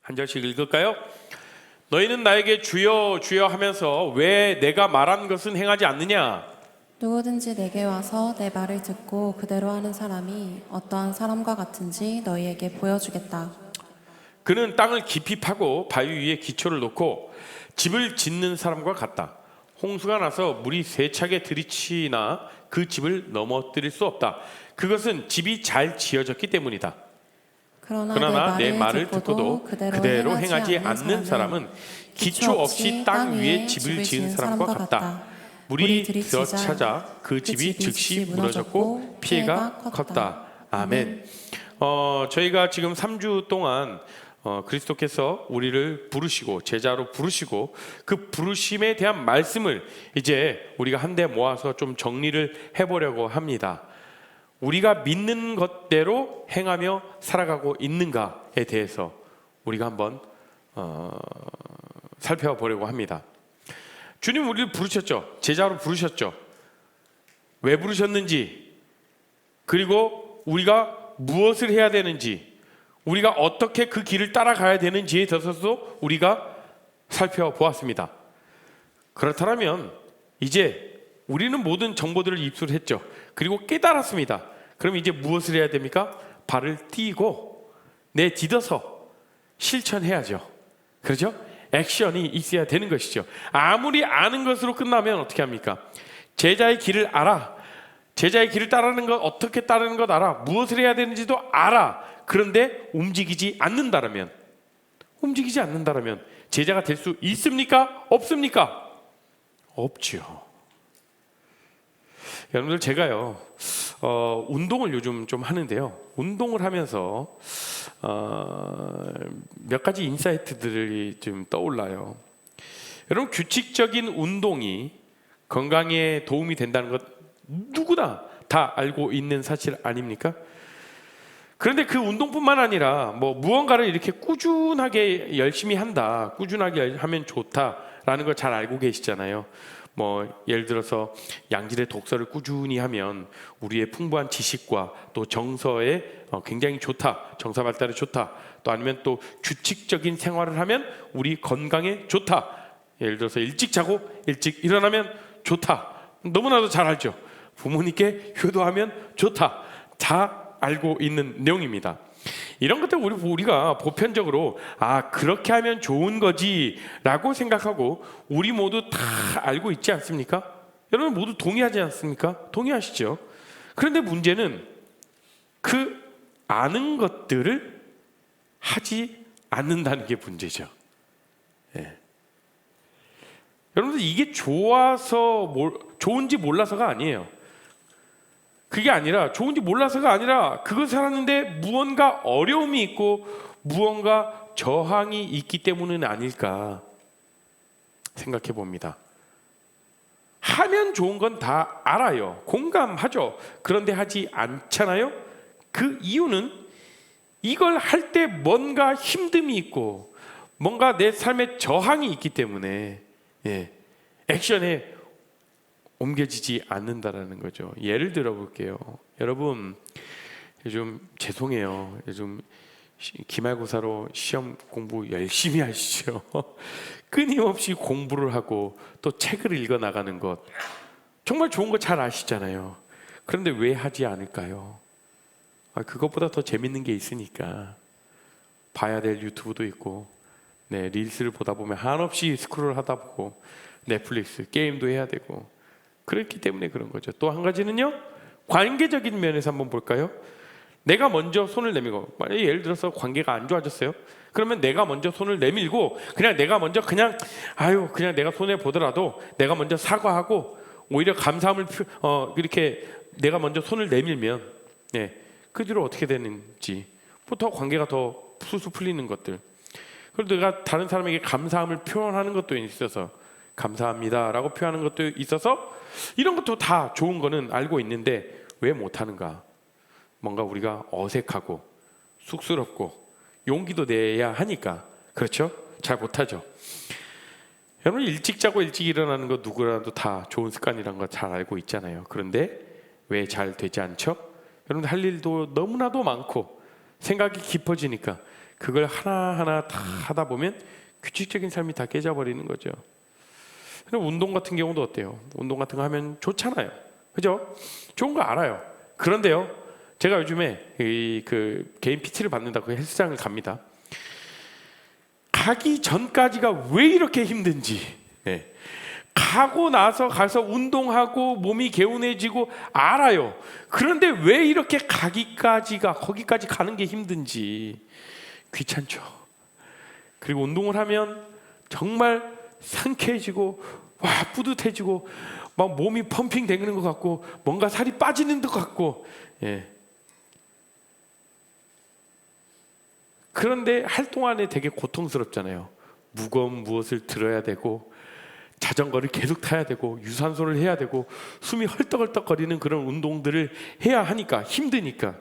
한 절씩 읽을까요? 너희는 나에게 주여 주여 하면서 왜 내가 말한 것은 행하지 않느냐? 누구든지 내게 와서 내 말을 듣고 그대로 하는 사람이 어떠한 사람과 같은지 너희에게 보여주겠다. 그는 땅을 깊이 파고 바위 위에 기초를 놓고 집을 짓는 사람과 같다. 홍수가 나서 물이 세차게 들이치나 그 집을 넘어뜨릴 수 없다. 그것은 집이 잘 지어졌기 때문이다. 그러나 내 말을 듣고도 그대로 행하지 않는 사람은 기초 없이 땅 위에 집을 지은 사람과 같다. 물이 들어차자 그 집이 즉시 무너졌고 피해가 컸다. 아멘. 저희가 지금 3주 동안 그리스도께서 우리를 부르시고 제자로 부르시고 그 부르심에 대한 말씀을 이제 우리가 한데 모아서 좀 정리를 해보려고 합니다. 우리가 믿는 것대로 행하며 살아가고 있는가에 대해서 우리가 한번 살펴보려고 합니다. 주님 우리를 부르셨죠. 제자로 부르셨죠. 왜 부르셨는지, 그리고 우리가 무엇을 해야 되는지, 우리가 어떻게 그 길을 따라가야 되는지에 대해서도 우리가 살펴보았습니다. 그렇다면 이제 우리는 모든 정보들을 입수했죠. 그리고 깨달았습니다. 그럼 이제 무엇을 해야 됩니까? 발을 띄고 내딛어서 실천해야죠. 그렇죠? 액션이 있어야 되는 것이죠. 아무리 아는 것으로 끝나면 어떻게 합니까? 제자의 길을 알아. 제자의 길을 따르는 것, 어떻게 따르는 것 알아. 무엇을 해야 되는지도 알아. 그런데 움직이지 않는다면 제자가 될 수 있습니까? 없습니까? 없죠. 여러분들, 제가요 운동을 요즘 좀 하는데요. 운동을 하면서 몇 가지 인사이트들이 좀 떠올라요. 여러분, 규칙적인 운동이 건강에 도움이 된다는 것 누구나 다 알고 있는 사실 아닙니까? 그런데 그 운동뿐만 아니라 무언가를 이렇게 꾸준하게 열심히 한다, 꾸준하게 하면 좋다라는 걸 잘 알고 계시잖아요. 예를 들어서 양질의 독서를 꾸준히 하면 우리의 풍부한 지식과 또 정서에 굉장히 좋다, 정서 발달에 좋다. 또 아니면 또 규칙적인 생활을 하면 우리 건강에 좋다. 예를 들어서 일찍 자고 일찍 일어나면 좋다. 너무나도 잘 알죠. 부모님께 효도하면 좋다. 다 알고 있는 내용입니다. 이런 것들 우리가 보편적으로 그렇게 하면 좋은 거지 라고 생각하고 우리 모두 다 알고 있지 않습니까? 여러분 모두 동의하지 않습니까? 동의하시죠? 그런데 문제는 그 아는 것들을 하지 않는다는 게 문제죠. 예. 여러분들, 이게 좋은지 몰라서가 아니에요. 그게 아니라, 좋은지 몰라서가 아니라 그것을 하는데 무언가 어려움이 있고 무언가 저항이 있기 때문은 아닐까 생각해 봅니다. 하면 좋은 건 다 알아요. 공감하죠. 그런데 하지 않잖아요. 그 이유는 이걸 할 때 뭔가 힘듦이 있고 뭔가 내 삶에 저항이 있기 때문에 액션에 옮겨지지 않는다라는 거죠. 예를 들어 볼게요. 여러분, 요즘 죄송해요. 요즘 기말고사로 시험 공부 열심히 하시죠. 끊임없이 공부를 하고 또 책을 읽어 나가는 것 정말 좋은 거 잘 아시잖아요. 그런데 왜 하지 않을까요? 그것보다 더 재밌는 게 있으니까. 봐야 될 유튜브도 있고, 릴스를 보다 보면 한없이 스크롤 하다 보고, 넷플릭스 게임도 해야 되고, 그렇기 때문에 그런 거죠. 또 한 가지는요, 관계적인 면에서 한번 볼까요? 내가 먼저 손을 내밀고, 만약에 예를 들어서 관계가 안 좋아졌어요. 그러면 내가 먼저 손을 내밀고 내가 먼저 그냥 내가 손해 보더라도 내가 먼저 사과하고 오히려 감사함을 이렇게 내가 먼저 손을 내밀면 그 뒤로 어떻게 되는지 더 관계가 더 술술 풀리는 것들. 그리고 내가 다른 사람에게 감사함을 표현하는 것도 있어서 감사합니다라고 표현하는 것도 있어서 이런 것도 다 좋은 거는 알고 있는데 왜 못하는가? 뭔가 우리가 어색하고 쑥스럽고 용기도 내야 하니까, 그렇죠? 잘 못하죠. 여러분, 일찍 자고 일찍 일어나는 거 누구라도 다 좋은 습관이라는 거 잘 알고 있잖아요. 그런데 왜 잘 되지 않죠? 여러분, 할 일도 너무나도 많고 생각이 깊어지니까 그걸 하나하나 다 하다 보면 규칙적인 삶이 다 깨져버리는 거죠. 그리고 운동 같은 경우도 어때요? 운동 같은 거 하면 좋잖아요. 그죠? 좋은 거 알아요. 그런데요, 제가 요즘에 그 개인 PT를 받는다고 헬스장을 갑니다. 가기 전까지가 왜 이렇게 힘든지, 네. 가고 나서 가서 운동하고 몸이 개운해지고 알아요. 그런데 왜 이렇게 거기까지 가는 게 힘든지 귀찮죠. 그리고 운동을 하면 정말 상쾌해지고 와 뿌듯해지고 막 몸이 펌핑 되는 것 같고 뭔가 살이 빠지는 것 같고, 예. 그런데 할 동안에 되게 고통스럽잖아요. 무거운 무엇을 들어야 되고 자전거를 계속 타야 되고 유산소를 해야 되고 숨이 헐떡헐떡 거리는 그런 운동들을 해야 하니까 힘드니까.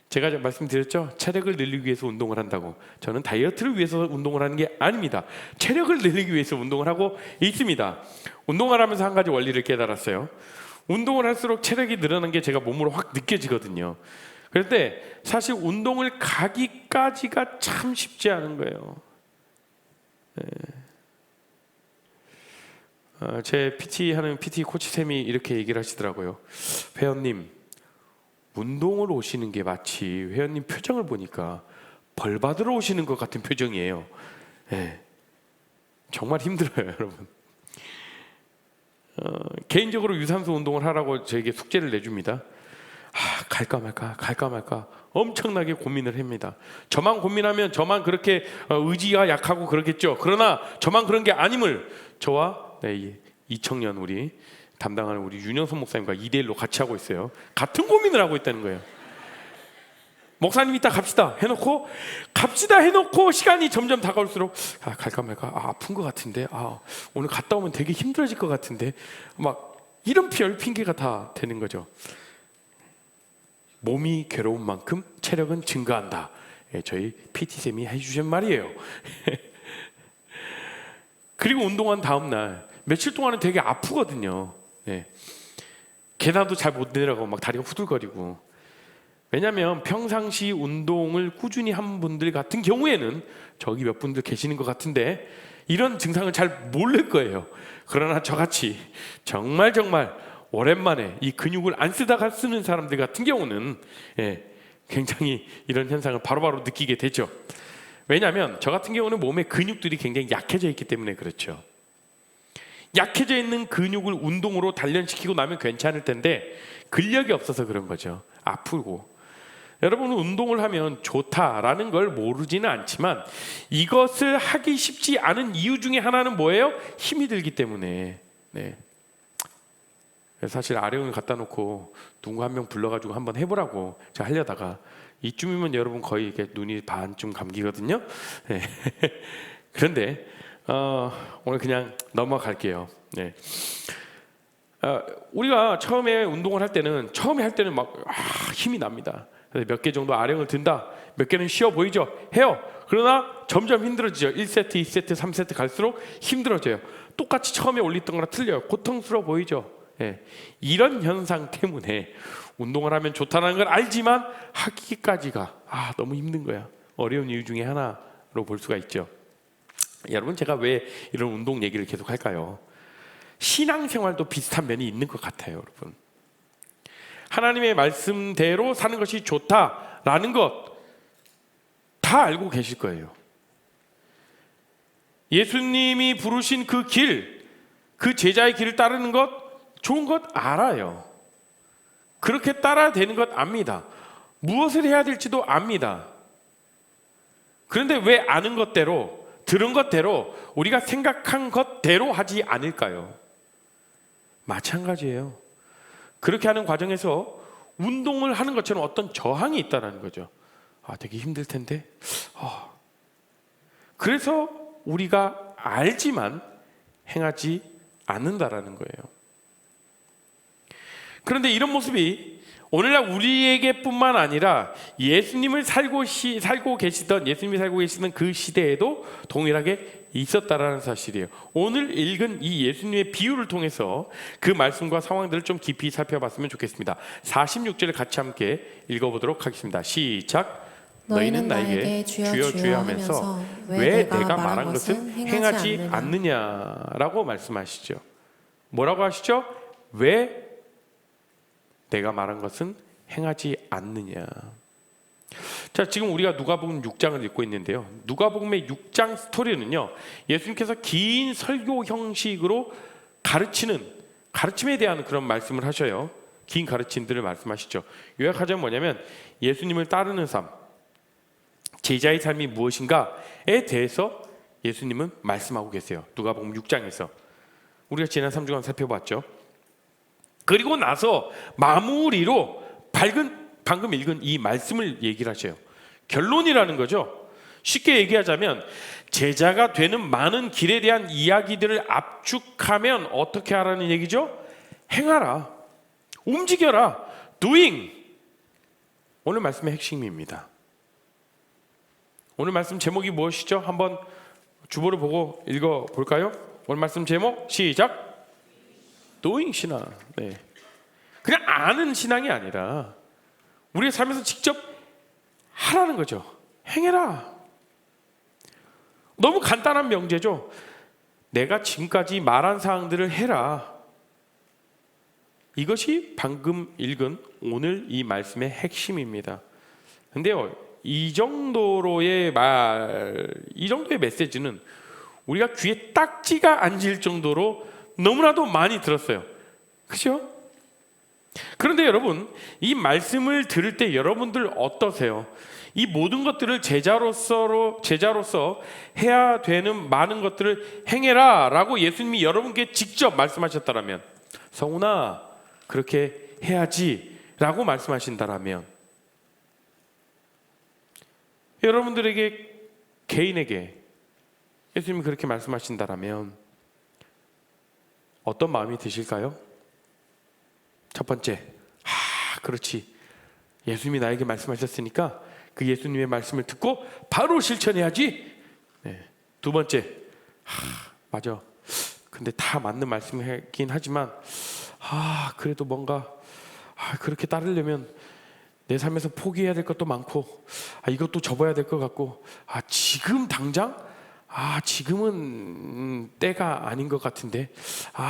제가 말씀드렸죠. 체력을 늘리기 위해서 운동을 한다고. 저는 다이어트를 위해서 운동을 하는 게 아닙니다. 체력을 늘리기 위해서 운동을 하고 있습니다. 운동을 하면서 한 가지 원리를 깨달았어요. 운동을 할수록 체력이 늘어나는 게 제가 몸으로 확 느껴지거든요. 그런데 사실 운동을 가기까지가 참 쉽지 않은 거예요. 제 PT 하는 PT 코치 쌤이 이렇게 얘기를 하시더라고요. 회원님, 운동을 오시는 게 마치 회원님 표정을 보니까 벌 받으러 오시는 것 같은 표정이에요. 네. 정말 힘들어요, 여러분. 개인적으로 유산소 운동을 하라고 저에게 숙제를 내줍니다. 갈까 말까 엄청나게 고민을 합니다. 저만 고민하면 저만 그렇게 의지가 약하고 그러겠죠. 그러나 저만 그런 게 아님을 저와 이청년 우리 담당하는 우리 윤영선 목사님과 2대1로 같이 하고 있어요. 같은 고민을 하고 있다는 거예요. 목사님 이따 갑시다 해놓고 시간이 점점 다가올수록 갈까 말까 아픈 것 같은데 오늘 갔다 오면 되게 힘들어질 것 같은데 막 이런 별 핑계가 다 되는 거죠. 몸이 괴로운 만큼 체력은 증가한다. 저희 PT쌤이 해주신 말이에요. 그리고 운동한 다음 날 며칠 동안은 되게 아프거든요. 계단도 잘 못 내려가고 막 다리가 후들거리고. 왜냐하면 평상시 운동을 꾸준히 한 분들 같은 경우에는 저기 몇 분들 계시는 것 같은데 이런 증상을 잘 모를 거예요. 그러나 저같이 정말 오랜만에 이 근육을 안 쓰다가 쓰는 사람들 같은 경우는 굉장히 이런 현상을 바로바로 느끼게 되죠. 왜냐하면 저 같은 경우는 몸의 근육들이 굉장히 약해져 있기 때문에 그렇죠. 약해져 있는 근육을 운동으로 단련시키고 나면 괜찮을 텐데 근력이 없어서 그런 거죠. 아프고. 여러분은 운동을 하면 좋다라는 걸 모르지는 않지만 이것을 하기 쉽지 않은 이유 중에 하나는 뭐예요? 힘이 들기 때문에. 사실 아령을 갖다 놓고 누구 한 명 불러가지고 한번 해보라고 제가 하려다가 이쯤이면 여러분 거의 이렇게 눈이 반쯤 감기거든요. 그런데 오늘 그냥 넘어갈게요. 우리가 처음에 운동을 할 때는 막 힘이 납니다. 몇 개 정도 아령을 든다. 몇 개는 쉬워 보이죠? 해요. 그러나 점점 힘들어지죠. 1세트, 2세트, 3세트 갈수록 힘들어져요. 똑같이 처음에 올렸던 거랑 틀려요. 고통스러워 보이죠? 이런 현상 때문에 운동을 하면 좋다는 걸 알지만 하기까지가 너무 힘든 거야. 어려운 이유 중에 하나로 볼 수가 있죠. 여러분, 제가 왜 이런 운동 얘기를 계속 할까요? 신앙생활도 비슷한 면이 있는 것 같아요, 여러분. 하나님의 말씀대로 사는 것이 좋다라는 것 다 알고 계실 거예요. 예수님이 부르신 그 길, 그 제자의 길을 따르는 것 좋은 것 알아요. 그렇게 따라야 되는 것 압니다. 무엇을 해야 될지도 압니다. 그런데 왜 아는 것대로, 들은 것대로, 우리가 생각한 것대로 하지 않을까요? 마찬가지예요. 그렇게 하는 과정에서 운동을 하는 것처럼 어떤 저항이 있다는 거죠. 되게 힘들 텐데. 그래서 우리가 알지만 행하지 않는다라는 거예요. 그런데 이런 모습이 오늘날 우리에게뿐만 아니라 예수님이 살고 계시던 그 시대에도 동일하게 있었다라는 사실이에요. 오늘 읽은 이 예수님의 비유를 통해서 그 말씀과 상황들을 좀 깊이 살펴봤으면 좋겠습니다. 46절을 같이 함께 읽어보도록 하겠습니다. 시작. 너희는 나에게 주여 주여 하면서 왜 내가 말한 것은 행하지 않느냐라고 말씀하시죠. 뭐라고 하시죠? 왜 내가 말한 것은 행하지 않느냐. 자, 지금 우리가 누가복음 6장을 읽고 있는데요. 누가복음의 6장 스토리는요, 예수님께서 긴 설교 형식으로 가르침에 대한 그런 말씀을 하셔요. 긴 가르침들을 말씀하시죠. 요약하자면 뭐냐면 예수님을 따르는 삶, 제자의 삶이 무엇인가에 대해서 예수님은 말씀하고 계세요. 누가복음 6장에서 우리가 지난 3주간 살펴봤죠. 그리고 나서 마무리로 방금 읽은 이 말씀을 얘기를 하셔요. 결론이라는 거죠. 쉽게 얘기하자면 제자가 되는 많은 길에 대한 이야기들을 압축하면 어떻게 하라는 얘기죠? 행하라, 움직여라, doing. 오늘 말씀의 핵심입니다. 오늘 말씀 제목이 무엇이죠? 한번 주보를 보고 읽어볼까요? 오늘 말씀 제목 시작. doing 신앙. 네. 그냥 아는 신앙이 아니라 우리의 삶에서 직접 하라는 거죠. 행해라. 너무 간단한 명제죠. 내가 지금까지 말한 사항들을 해라. 이것이 방금 읽은 오늘 이 말씀의 핵심입니다. 근데요, 이 정도의 메시지는 우리가 귀에 딱지가 앉을 정도로 너무나도 많이 들었어요. 그렇죠? 그런데 여러분, 이 말씀을 들을 때 여러분들 어떠세요? 이 모든 것들을 제자로서 해야 되는 많은 것들을 행해라 라고 예수님이 여러분께 직접 말씀하셨다면, 성훈아 그렇게 해야지 라고 말씀하신다면, 여러분들에게 개인에게 예수님이 그렇게 말씀하신다면 어떤 마음이 드실까요? 첫 번째, 그렇지, 예수님이 나에게 말씀하셨으니까 그 예수님의 말씀을 듣고 바로 실천해야지. 네. 두 번째, 맞아, 근데 다 맞는 말씀이긴 하지만 그래도 뭔가 그렇게 따르려면 내 삶에서 포기해야 될 것도 많고 이것도 접어야 될 것 같고 지금 당장 지금은 때가 아닌 것 같은데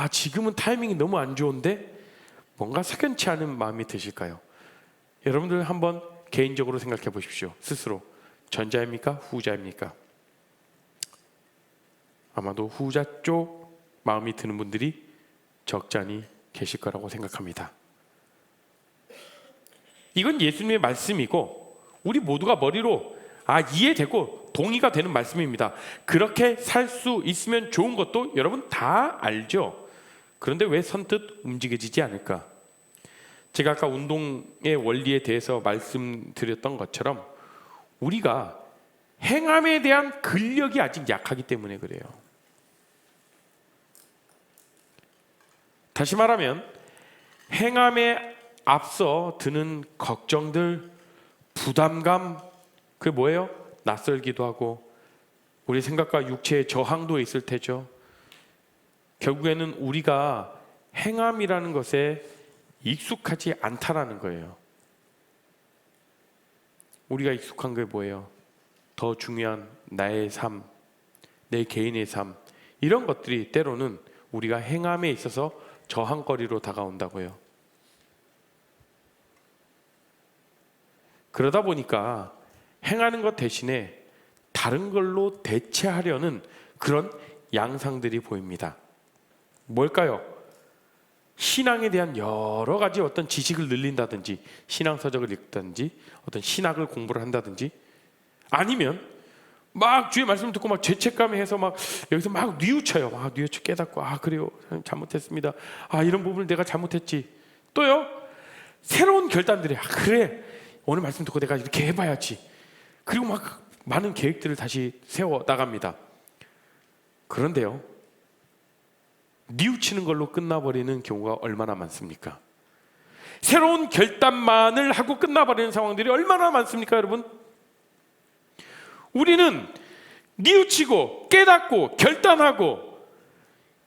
지금은 타이밍이 너무 안 좋은데 뭔가 석연치 않은 마음이 드실까요? 여러분들 한번 개인적으로 생각해 보십시오. 스스로 전자입니까? 후자입니까? 아마도 후자 쪽 마음이 드는 분들이 적잖이 계실 거라고 생각합니다. 이건 예수님의 말씀이고 우리 모두가 머리로 이해되고 동의가 되는 말씀입니다. 그렇게 살 수 있으면 좋은 것도 여러분 다 알죠. 그런데 왜 선뜻 움직여지지 않을까? 제가 아까 운동의 원리에 대해서 말씀드렸던 것처럼 우리가 행함에 대한 근력이 아직 약하기 때문에 그래요. 다시 말하면 행함에 앞서 드는 걱정들, 부담감, 그게 뭐예요? 낯설기도 하고 우리 생각과 육체의 저항도 있을 테죠. 결국에는 우리가 행함이라는 것에 익숙하지 않다라는 거예요. 우리가 익숙한 게 뭐예요? 더 중요한 나의 삶, 내 개인의 삶, 이런 것들이 때로는 우리가 행함에 있어서 저항거리로 다가온다고요. 그러다 보니까 행하는 것 대신에 다른 걸로 대체하려는 그런 양상들이 보입니다. 뭘까요? 신앙에 대한 여러 가지 어떤 지식을 늘린다든지 신앙서적을 읽든지 어떤 신학을 공부를 한다든지 아니면 막 주의 말씀을 듣고 막 죄책감에 해서 막 여기서 막 뉘우쳐요. 뉘우쳐 깨닫고 그래요, 잘못했습니다. 이런 부분을 내가 잘못했지. 또요, 새로운 결단들이 그래, 오늘 말씀 듣고 내가 이렇게 해봐야지. 그리고 막 많은 계획들을 다시 세워 나갑니다. 그런데요, 뉘우치는 걸로 끝나버리는 경우가 얼마나 많습니까? 새로운 결단만을 하고 끝나버리는 상황들이 얼마나 많습니까, 여러분? 우리는 뉘우치고 깨닫고 결단하고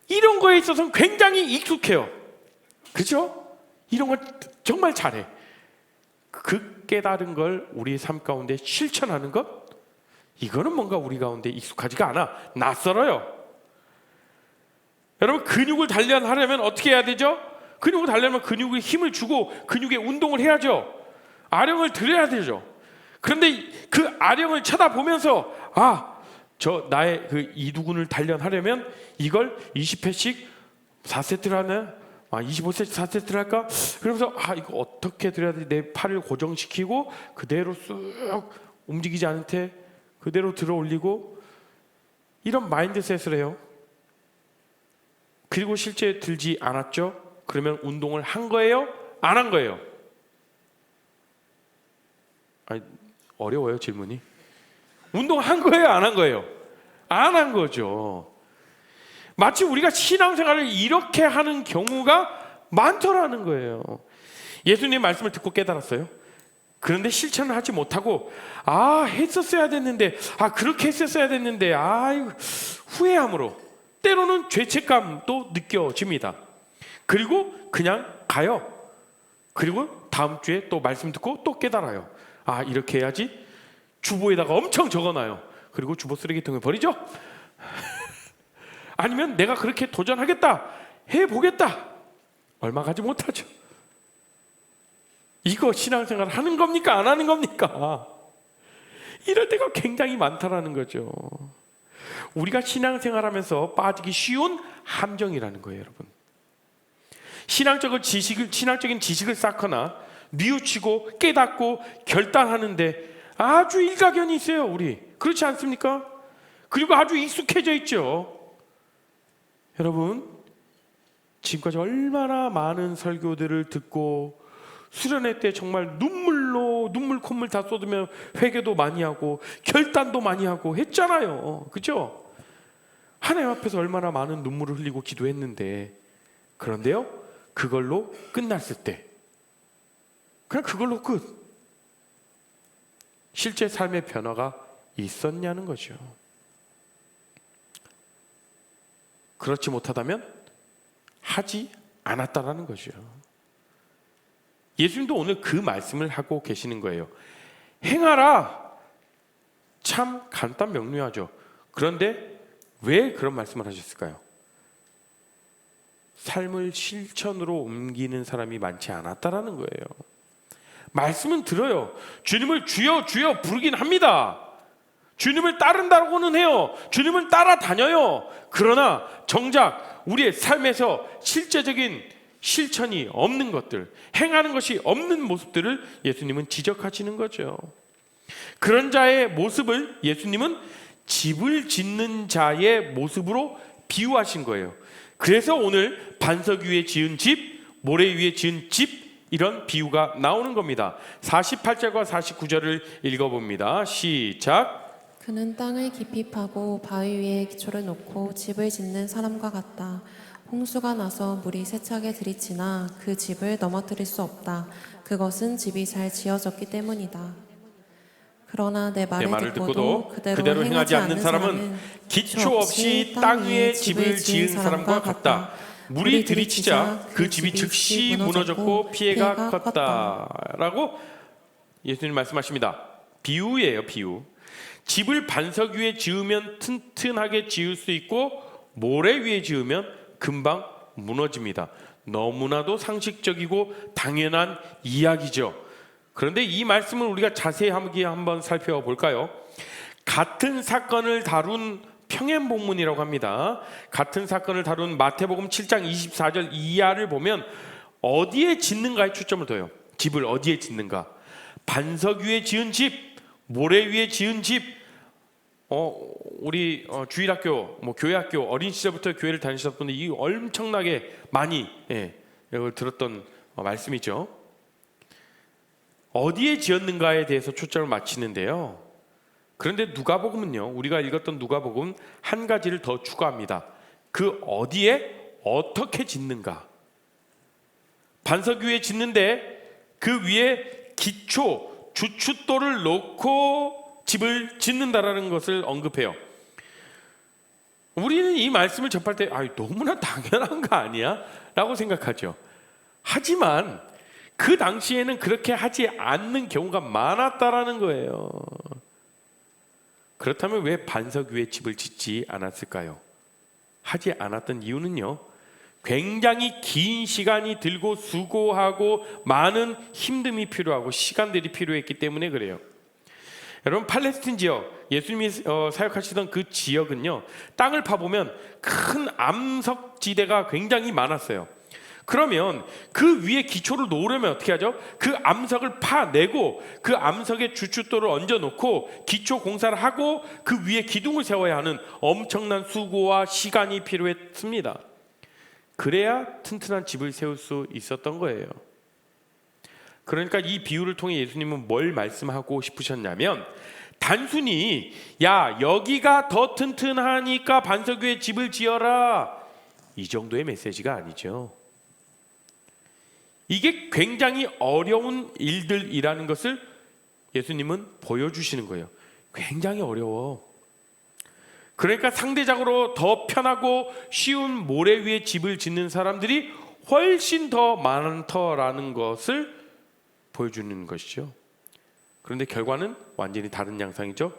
이런 거에 있어서는 굉장히 익숙해요. 그렇죠? 이런 걸 정말 잘해. 그 깨달은 걸 우리의 삶 가운데 실천하는 것, 이거는 뭔가 우리 가운데 익숙하지가 않아. 낯설어요. 여러분, 근육을 단련하려면 어떻게 해야 되죠? 근육을 단련하면 근육에 힘을 주고 근육에 운동을 해야죠. 아령을 들여야 되죠. 그런데 그 아령을 쳐다보면서 나의 그 이두근을 단련하려면 이걸 20회씩 4세트를 하네. 25세트 4세트를 할까? 그러면서 이거 어떻게 들어야 돼? 내 팔을 고정시키고 그대로 쑥 움직이지 않은 채 그대로 들어 올리고, 이런 마인드셋을 해요. 그리고 실제 들지 않았죠? 그러면 운동을 한 거예요? 안 한 거예요? 어려워요, 질문이. 운동한 거예요, 안 한 거예요? 안 한 거죠. 마치 우리가 신앙생활을 이렇게 하는 경우가 많더라는 거예요. 예수님 말씀을 듣고 깨달았어요. 그런데 실천을 하지 못하고 했었어야 됐는데, 그렇게 했었어야 됐는데, 후회함으로 때로는 죄책감도 느껴집니다. 그리고 그냥 가요. 그리고 다음 주에 또 말씀 듣고 또 깨달아요. 이렇게 해야지. 주보에다가 엄청 적어놔요. 그리고 주보 쓰레기통에 버리죠. 아니면 내가 그렇게 도전하겠다, 해보겠다, 얼마 가지 못하죠. 이거 신앙생활 하는 겁니까? 안 하는 겁니까? 이럴 때가 굉장히 많다라는 거죠. 우리가 신앙생활하면서 빠지기 쉬운 함정이라는 거예요, 여러분. 신앙적인 지식을 쌓거나 뉘우치고 깨닫고 결단하는데 아주 일가견이 있어요, 우리. 그렇지 않습니까? 그리고 아주 익숙해져 있죠. 여러분, 지금까지 얼마나 많은 설교들을 듣고 수련회 때 정말 눈물 콧물 다 쏟으며 회개도 많이 하고 결단도 많이 하고 했잖아요. 그죠? 하나님 앞에서 얼마나 많은 눈물을 흘리고 기도했는데, 그런데요, 그걸로 끝났을 때 그냥 그걸로 끝. 실제 삶의 변화가 있었냐는 거죠. 그렇지 못하다면 하지 않았다라는 거죠. 예수님도 오늘 그 말씀을 하고 계시는 거예요. 행하라. 참 간단 명료하죠. 그런데 왜 그런 말씀을 하셨을까요? 삶을 실천으로 옮기는 사람이 많지 않았다라는 거예요. 말씀은 들어요. 주님을 주여 주여 부르긴 합니다. 주님을 따른다고는 해요. 주님을 따라다녀요. 그러나 정작 우리의 삶에서 실제적인 실천이 없는 것들, 행하는 것이 없는 모습들을 예수님은 지적하시는 거죠. 그런 자의 모습을 예수님은 집을 짓는 자의 모습으로 비유하신 거예요. 그래서 오늘 반석 위에 지은 집, 모래 위에 지은 집, 이런 비유가 나오는 겁니다. 48절과 49절을 읽어봅니다. 시작. 그는 땅을 깊이 파고 바위 위에 기초를 놓고 집을 짓는 사람과 같다. 홍수가 나서 물이 세차게 들이치나 그 집을 넘어뜨릴 수 없다. 그것은 집이 잘 지어졌기 때문이다. 그러나 내 말을 듣고도 그대로 행하지 않는 사람은 기초 없이 땅 위에 집을 지은 사람과 같다. 물이 들이치자 그 집이 즉시 무너졌고 피해가 컸다라고 예수님 말씀하십니다. 비유예요, 비유. 집을 반석 위에 지으면 튼튼하게 지을 수 있고 모래 위에 지으면 금방 무너집니다. 너무나도 상식적이고 당연한 이야기죠. 그런데 이 말씀을 우리가 자세히 한번 살펴볼까요? 같은 사건을 다룬 평행본문이라고 합니다. 같은 사건을 다룬 마태복음 7장 24절 이하를 보면 어디에 짓는가에 초점을 둬요. 집을 어디에 짓는가? 반석 위에 지은 집, 모래 위에 지은 집. 우리 주일학교, 교회학교 어린 시절부터 교회를 다니셨던 분들 이 엄청나게 많이 이걸 들었던 말씀이죠. 어디에 지었는가에 대해서 초점을 맞추는데요. 그런데 누가복음은요, 우리가 읽었던 누가복음 한 가지를 더 추가합니다. 그 어디에 어떻게 짓는가. 반석 위에 짓는데 그 위에 기초, 주춧돌을 놓고 집을 짓는다라는 것을 언급해요. 우리는 이 말씀을 접할 때 너무나 당연한 거 아니야? 라고 생각하죠. 하지만 그 당시에는 그렇게 하지 않는 경우가 많았다라는 거예요. 그렇다면 왜 반석 위에 집을 짓지 않았을까요? 하지 않았던 이유는요, 굉장히 긴 시간이 들고 수고하고 많은 힘듦이 필요하고 시간들이 필요했기 때문에 그래요. 여러분, 팔레스틴 지역, 예수님이 사역하시던 그 지역은요, 땅을 파보면 큰 암석지대가 굉장히 많았어요. 그러면 그 위에 기초를 놓으려면 어떻게 하죠? 그 암석을 파내고 그 암석에 주춧돌을 얹어놓고 기초 공사를 하고 그 위에 기둥을 세워야 하는 엄청난 수고와 시간이 필요했습니다. 그래야 튼튼한 집을 세울 수 있었던 거예요. 그러니까 이 비유를 통해 예수님은 뭘 말씀하고 싶으셨냐면, 단순히 야 여기가 더 튼튼하니까 반석 위에 집을 지어라, 이 정도의 메시지가 아니죠. 이게 굉장히 어려운 일들이라는 것을 예수님은 보여주시는 거예요. 굉장히 어려워. 그러니까 상대적으로 더 편하고 쉬운 모래 위에 집을 짓는 사람들이 훨씬 더 많더라는 것을 보여주는 것이죠. 그런데 결과는 완전히 다른 양상이죠.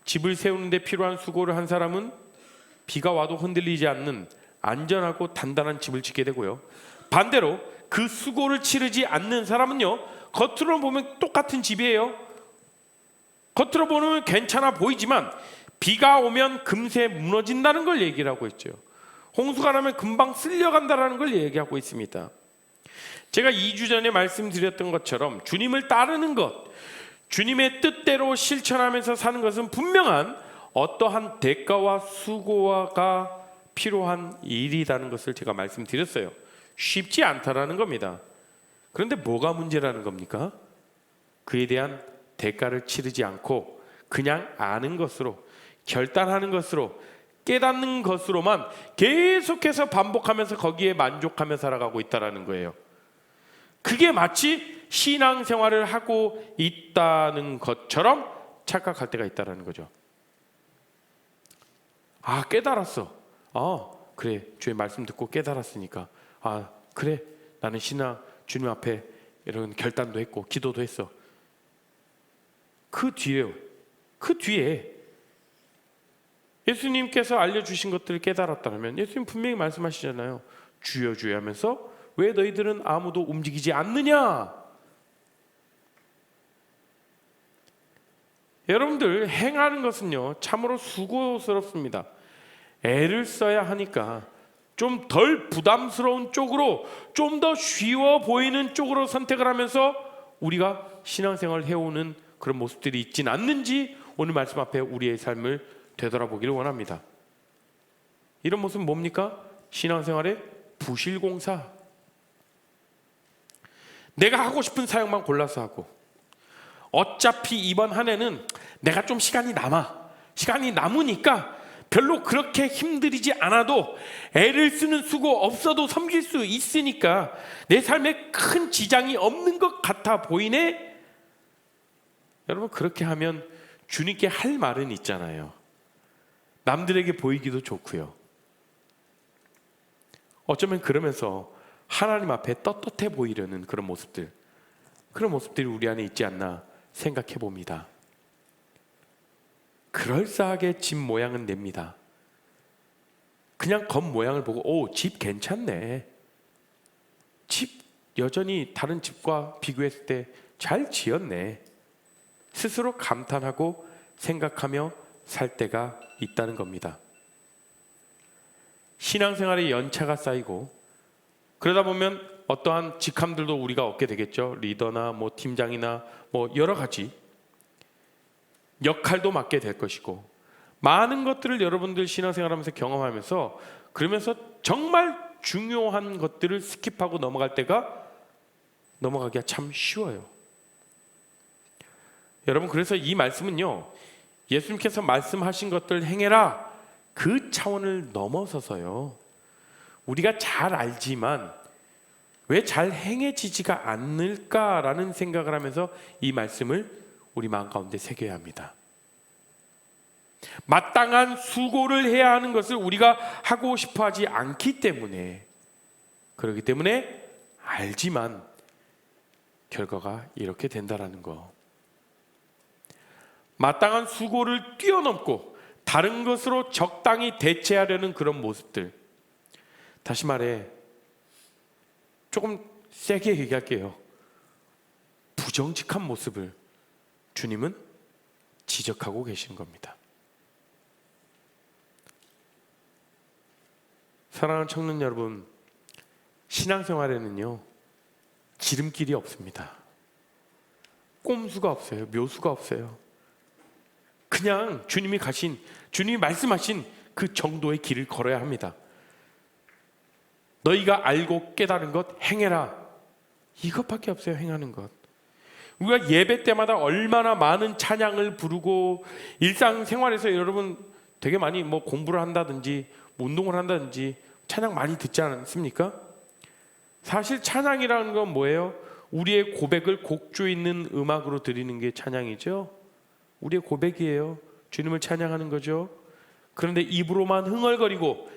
집을 세우는데 필요한 수고를 한 사람은 비가 와도 흔들리지 않는 안전하고 단단한 집을 짓게 되고요. 반대로 그 수고를 치르지 않는 사람은요, 겉으로 보면 똑같은 집이에요. 겉으로 보면 괜찮아 보이지만 비가 오면 금세 무너진다는 걸 얘기를 하고 있죠. 홍수가 나면 금방 쓸려간다는 걸 얘기하고 있습니다. 제가 2주 전에 말씀드렸던 것처럼 주님을 따르는 것, 주님의 뜻대로 실천하면서 사는 것은 분명한 어떠한 대가와 수고가 필요한 일이라는 것을 제가 말씀드렸어요. 쉽지 않다라는 겁니다. 그런데 뭐가 문제라는 겁니까? 그에 대한 대가를 치르지 않고 그냥 아는 것으로, 결단하는 것으로, 깨닫는 것으로만 계속해서 반복하면서 거기에 만족하며 살아가고 있다는 거예요. 그게 마치 신앙생활을 하고 있다는 것처럼 착각할 때가 있다는 거죠. 아, 깨달았어. 그래, 주의 말씀 듣고 깨달았으니까, 그래, 나는 주님 앞에 이런 결단도 했고 기도도 했어. 그 뒤에 예수님께서 알려주신 것들을 깨달았다면, 예수님 분명히 말씀하시잖아요. 주여 주여 하면서 왜 너희들은 아무도 움직이지 않느냐? 여러분들, 행하는 것은요 참으로 수고스럽습니다. 애를 써야 하니까 좀 덜 부담스러운 쪽으로, 좀 더 쉬워 보이는 쪽으로 선택을 하면서 우리가 신앙생활을 해오는 그런 모습들이 있진 않는지 오늘 말씀 앞에 우리의 삶을 되돌아보기를 원합니다. 이런 모습은 뭡니까? 신앙생활의 부실공사. 내가 하고 싶은 사역만 골라서 하고, 어차피 이번 한 해는 내가 좀 시간이 남으니까 별로 그렇게 힘들이지 않아도, 애를 쓰는 수고 없어도 섬길 수 있으니까 내 삶에 큰 지장이 없는 것 같아 보이네? 여러분, 그렇게 하면 주님께 할 말은 있잖아요. 남들에게 보이기도 좋고요. 어쩌면 그러면서 하나님 앞에 떳떳해 보이려는 그런 모습들이 우리 안에 있지 않나 생각해 봅니다. 그럴싸하게 집 모양은 냅니다. 그냥 겉모양을 보고 집 괜찮네, 집 여전히 다른 집과 비교했을 때 잘 지었네, 스스로 감탄하고 생각하며 살 때가 있다는 겁니다. 신앙생활의 연차가 쌓이고 그러다 보면 어떠한 직함들도 우리가 얻게 되겠죠. 리더나 팀장이나 여러 가지 역할도 맡게 될 것이고, 많은 것들을 여러분들 신앙생활하면서 경험하면서, 그러면서 정말 중요한 것들을 스킵하고 넘어가기가 참 쉬워요. 여러분, 그래서 이 말씀은요, 예수님께서 말씀하신 것들 행해라, 그 차원을 넘어서서요, 우리가 잘 알지만 왜 잘 행해지지가 않을까라는 생각을 하면서 이 말씀을 우리 마음 가운데 새겨야 합니다. 마땅한 수고를 해야 하는 것을 우리가 하고 싶어 하지 않기 때문에, 그렇기 때문에 알지만 결과가 이렇게 된다라는 거. 마땅한 수고를 뛰어넘고 다른 것으로 적당히 대체하려는 그런 모습들. 다시 말해 조금 세게 얘기할게요. 부정직한 모습을 주님은 지적하고 계시는 겁니다. 사랑하는 청년 여러분, 신앙생활에는요 지름길이 없습니다. 꼼수가 없어요. 묘수가 없어요. 그냥 주님이 말씀하신 그 정도의 길을 걸어야 합니다. 너희가 알고 깨달은 것 행해라. 이것밖에 없어요. 행하는 것. 우리가 예배 때마다 얼마나 많은 찬양을 부르고 일상생활에서 여러분 되게 많이 뭐 공부를 한다든지 운동을 한다든지 찬양 많이 듣지 않습니까? 사실 찬양이라는 건 뭐예요? 우리의 고백을 곡조 있는 음악으로 드리는 게 찬양이죠. 우리의 고백이에요. 주님을 찬양하는 거죠. 그런데 입으로만 흥얼거리고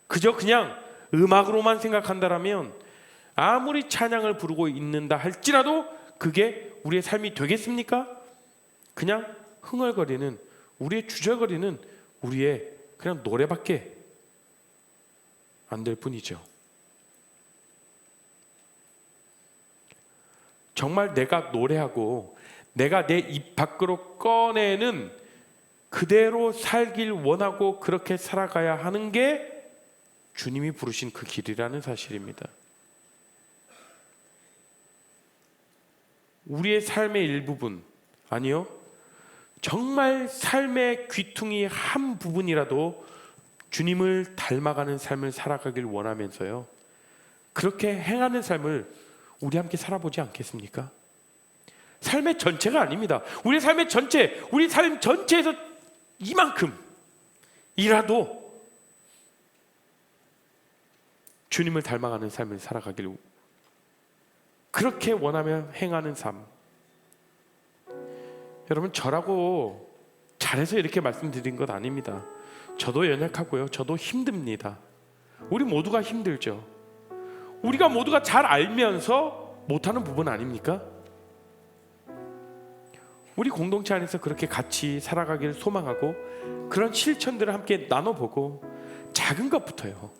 그냥 음악으로만 생각한다라면 아무리 찬양을 부르고 있는다 할지라도 그게 우리의 삶이 되겠습니까? 그냥 흥얼거리는, 우리의 주저거리는 우리의 그냥 노래밖에 안 될 뿐이죠. 정말 내가 노래하고 내가 내 입 밖으로 꺼내는 그대로 살길 원하고 그렇게 살아가야 하는 게 주님이 부르신 그 길이라는 사실입니다. 우리의 삶의 일부분, 아니요, 정말 삶의 귀퉁이 한 부분이라도 주님을 닮아가는 삶을 살아가길 원하면서요, 그렇게 행하는 삶을 우리 함께 살아보지 않겠습니까? 삶의 전체가 아닙니다. 우리 삶의 전체, 우리 삶 전체에서 이만큼이라도 주님을 닮아가는 삶을 살아가길 그렇게 원하며 행하는 삶. 여러분, 저라고 잘해서 이렇게 말씀드린 것 아닙니다. 저도 연약하고요, 저도 힘듭니다. 우리 모두가 힘들죠. 우리가 모두가 잘 알면서 못하는 부분 아닙니까? 우리 공동체 안에서 그렇게 같이 살아가기를 소망하고 그런 실천들을 함께 나눠보고 작은 것부터요,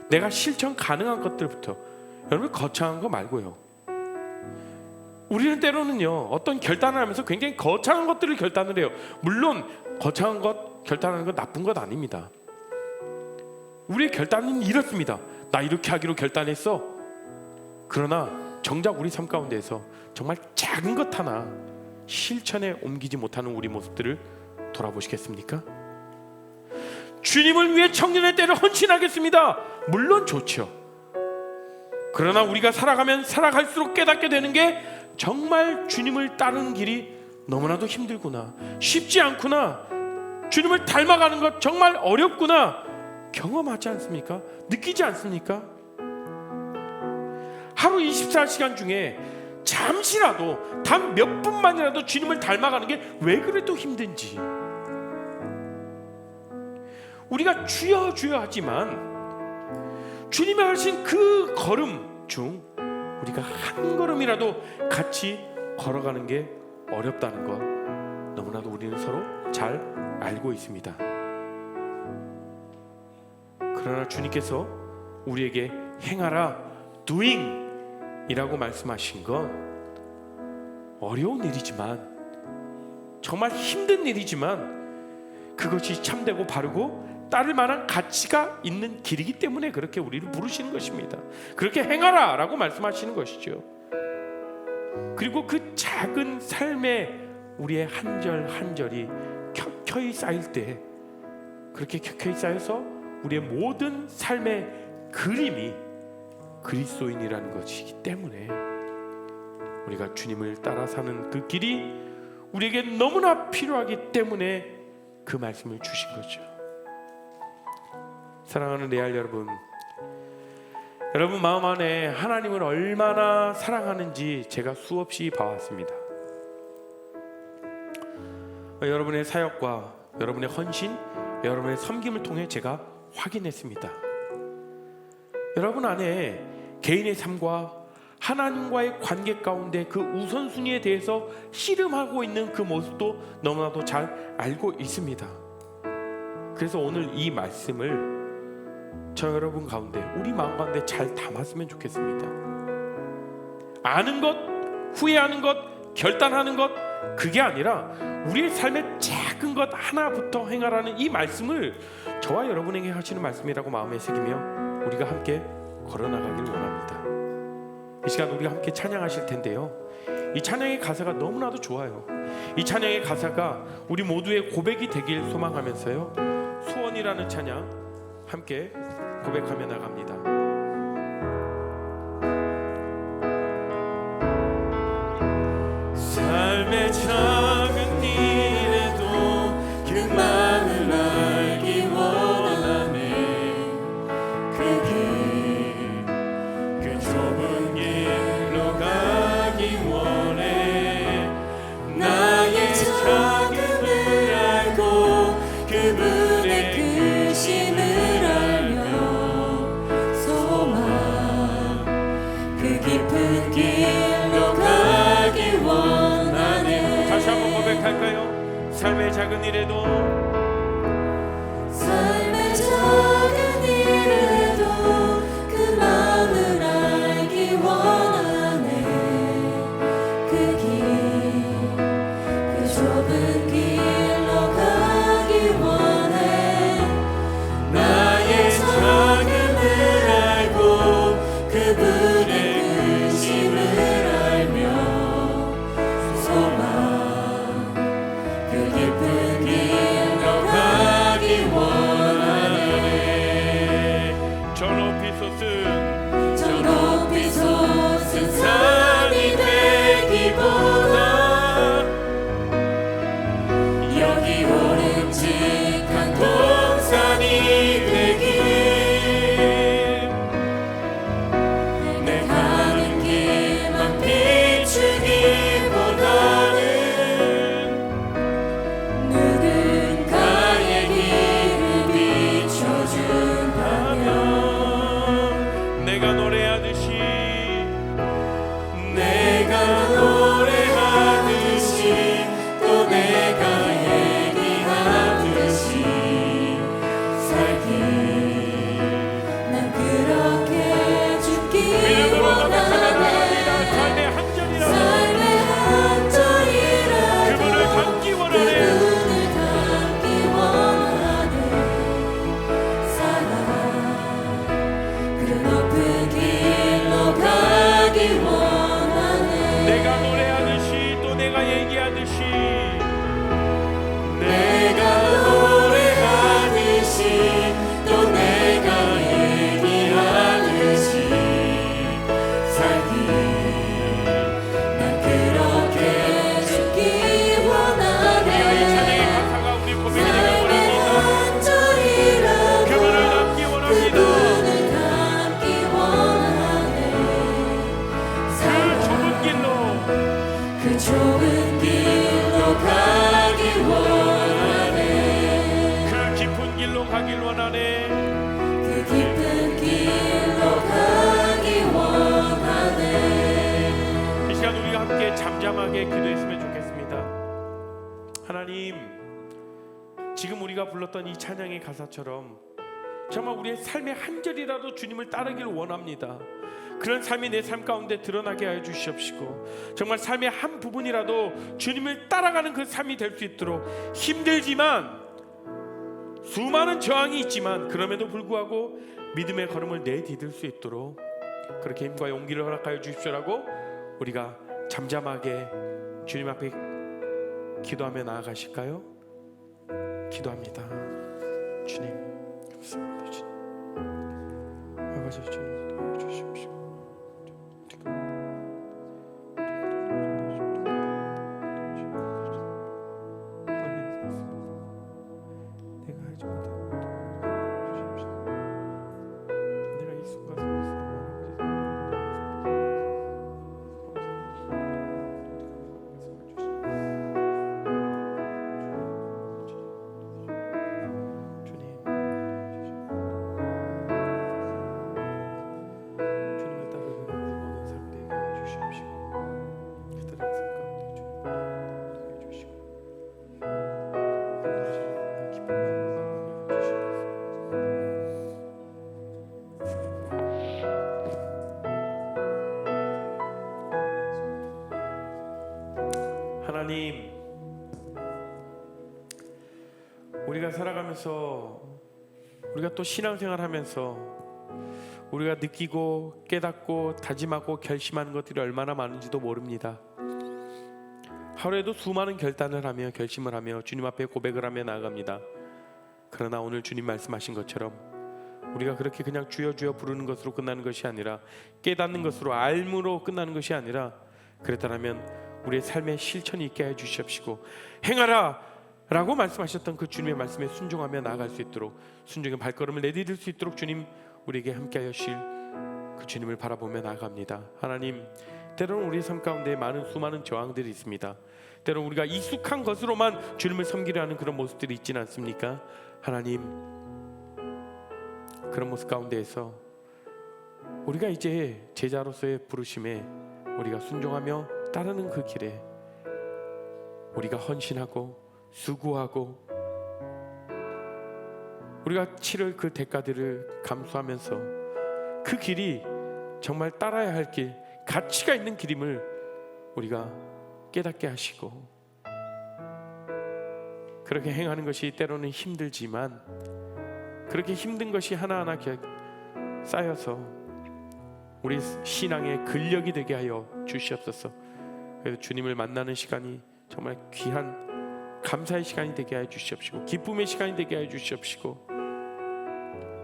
내가 실천 가능한 것들부터, 여러분 거창한 거 말고요. 우리는 때로는요 어떤 결단을 하면서 굉장히 거창한 것들을 결단을 해요. 물론 거창한 것 결단하는 건 나쁜 것 아닙니다. 우리의 결단은 이렇습니다. 나 이렇게 하기로 결단했어. 그러나 정작 우리 삶 가운데에서 정말 작은 것 하나 실천에 옮기지 못하는 우리 모습들을 돌아보시겠습니까? 주님을 위해 청년의 때를 헌신하겠습니다. 물론 좋죠. 그러나 우리가 살아가면 살아갈수록 깨닫게 되는 게 정말 주님을 따르는 길이 너무나도 힘들구나, 쉽지 않구나, 주님을 닮아가는 것 정말 어렵구나 경험하지 않습니까? 느끼지 않습니까? 하루 24시간 중에 잠시라도 단 몇 분만이라도 주님을 닮아가는 게 왜 그래도 힘든지, 우리가 주여 주여 하지만 주님이 하신 그 걸음 중 우리가 한 걸음이라도 같이 걸어가는 게 어렵다는 것 너무나도 우리는 서로 잘 알고 있습니다. 그러나 주님께서 우리에게 행하라, doing 이라고 말씀하신 건 어려운 일이지만, 정말 힘든 일이지만 그것이 참되고 바르고 따를 만한 가치가 있는 길이기 때문에 그렇게 우리를 부르시는 것입니다. 그렇게 행하라 라고 말씀하시는 것이죠. 그리고 그 작은 삶에 우리의 한 절 한 절이 켜켜이 쌓일 때, 그렇게 켜켜이 쌓여서 우리의 모든 삶의 그림이 그리스도인이라는 것이기 때문에 우리가 주님을 따라 사는 그 길이 우리에게 너무나 필요하기 때문에 그 말씀을 주신 거죠. 사랑하는 레알 여러분, 여러분 마음 안에 하나님을 얼마나 사랑하는지 제가 수없이 봐왔습니다. 여러분의 사역과 여러분의 헌신, 여러분의 섬김을 통해 제가 확인했습니다. 여러분 안에 개인의 삶과 하나님과의 관계 가운데 그 우선순위에 대해서 씨름하고 있는 그 모습도 너무나도 잘 알고 있습니다. 그래서 오늘 이 말씀을 저 여러분 가운데, 우리 마음 가운데 잘 담았으면 좋겠습니다. 아는 것, 후회하는 것, 결단하는 것, 그게 아니라 우리의 삶의 작은 것 하나부터 행하라는 이 말씀을 저와 여러분에게 하시는 말씀이라고 마음에 새기며 우리가 함께 걸어나가길 원합니다. 이 시간 우리가 함께 찬양하실 텐데요, 이 찬양의 가사가 너무나도 좋아요. 이 찬양의 가사가 우리 모두의 고백이 되길 소망하면서요, 소원이라는 찬양 함께 고백하며 나갑니다. 삶의 작은 일에도 그 마음을 알기 원하네. 그 좁은 길로 가기 원해. 나의 작음을 알고 그분의 크심을 알며 소망 그 깊은 길로 가기 원하네. 다시 한번 고백할까요? 삶의 작은 일에도, 삶의 작은 일에도 그 마음을 알기 원하네. 그 좁은 길로 가기 원해. 나의 작음을 알고 그분의 크심을 알며 소망 그 깊은 길로 가기 원하네. 저 높이 솟은 저 높이 솟은 산이 되기보다 여기 오름직한 동산이 되길. 내 가는 길만 비추기보다는 누군가의 길을 비춰준다면 내가 노래하듯이, 내가 노래하듯이 또 내가 얘기하듯이 살길. 난 그렇게 죽기 믿음으로 고백하며 나갑니다. 원하네. 삶의 한 절이라도 삶의 한 절이라도 그분을 닮기 원하네. 그분을 닮기 원하네. 사랑 그 높은 길로 가기 원하네. 내가 노래하듯이 또 내가 얘기하듯이, 내가 노래하듯이 또 내가 얘기하듯이 살길. 난 그렇게 죽기 이 찬양의 원하네. 가사가 우리 고백이 되길 삶의 원합니다. 한 절이라도 그분을 닮기 원합니다. 그분을 닮기 원하네. 그 좁은 길로, 그 좁은 길로 가기 원하네. 그 깊은 길로 가길 원하네. 그 깊은 길로 가기 원하네. 이 시간 우리가 함께 잠잠하게 기도했으면 좋겠습니다. 하나님, 지금 우리가 불렀던 이 찬양의 가사처럼 정말 우리의 삶의 한 절이라도 주님을 따르길 원합니다. 그런 삶이 내 삶 가운데 드러나게 하여 주시옵시고, 정말 삶의 한 부분이라도 주님을 따라가는 그 삶이 될 수 있도록, 힘들지만 수많은 저항이 있지만 그럼에도 불구하고 믿음의 걸음을 내디딜 수 있도록 그렇게 힘과 용기를 허락하여 주십시오라고 우리가 잠잠하게 주님 앞에 기도하며 나아가실까요? 기도합니다. 주님 감사합니다. 주님 아버지, 주님 도와주십시오. 내가 하지 못한 것도 주십시오. 내가 이 순간 주님 하나님, 우리가 살아가면서 우리가 또 신앙생활하면서 우리가 느끼고 깨닫고 다짐하고 결심하는 것들이 얼마나 많은지도 모릅니다. 하루에도 수많은 결단을 하며 결심을 하며 주님 앞에 고백을 하며 나아갑니다. 그러나 오늘 주님 말씀하신 것처럼 우리가 그렇게 그냥 주여 주여 부르는 것으로 끝나는 것이 아니라 깨닫는 것으로 알므로 끝나는 것이 아니라 그랬다면 우리의 삶에 실천이 있게 해 주시옵시고 행하라 라고 말씀하셨던 그 주님의 말씀에 순종하며 나아갈 수 있도록 순종의 발걸음을 내디딜 수 있도록 주님 우리에게 함께 하실 그 주님을 바라보며 나아갑니다. 하나님, 때로는 우리 삶 가운데 수많은 저항들이 있습니다. 때로는 우리가 익숙한 것으로만 주님을 섬기려 하는 그런 모습들이 있지는 않습니까? 하나님, 그런 모습 가운데에서 우리가 이제 제자로서의 부르심에 우리가 순종하며 따르는 그 길에 우리가 헌신하고 수고하고 우리가 치를 그 대가들을 감수하면서 그 길이 정말 따라야 할 길, 가치가 있는 길임을 우리가 깨닫게 하시고 그렇게 행하는 것이 때로는 힘들지만 그렇게 힘든 것이 하나하나 쌓여서 우리 신앙의 근력이 되게 하여 주시옵소서. 그래서 주님을 만나는 시간이 정말 귀한 감사의 시간이 되게 하여 주시옵시고 기쁨의 시간이 되게 하여 주시옵시고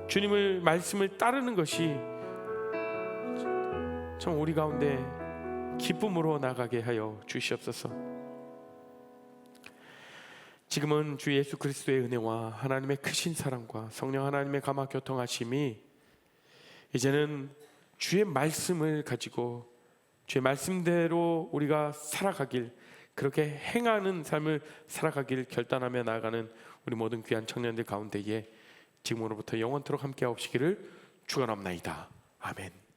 주님을 말씀을 따르는 것이 참 우리 가운데 기쁨으로 나가게 하여 주시옵소서. 지금은 주 예수 그리스도의 은혜와 하나님의 크신 사랑과 성령 하나님의 감화 교통하심이 이제는 주의 말씀을 가지고 주의 말씀대로 우리가 살아가길, 그렇게 행하는 삶을 살아가길 결단하며 나아가는 우리 모든 귀한 청년들 가운데에 지금으로부터 영원토록 함께 하옵시기를 축원합나이다. 아멘.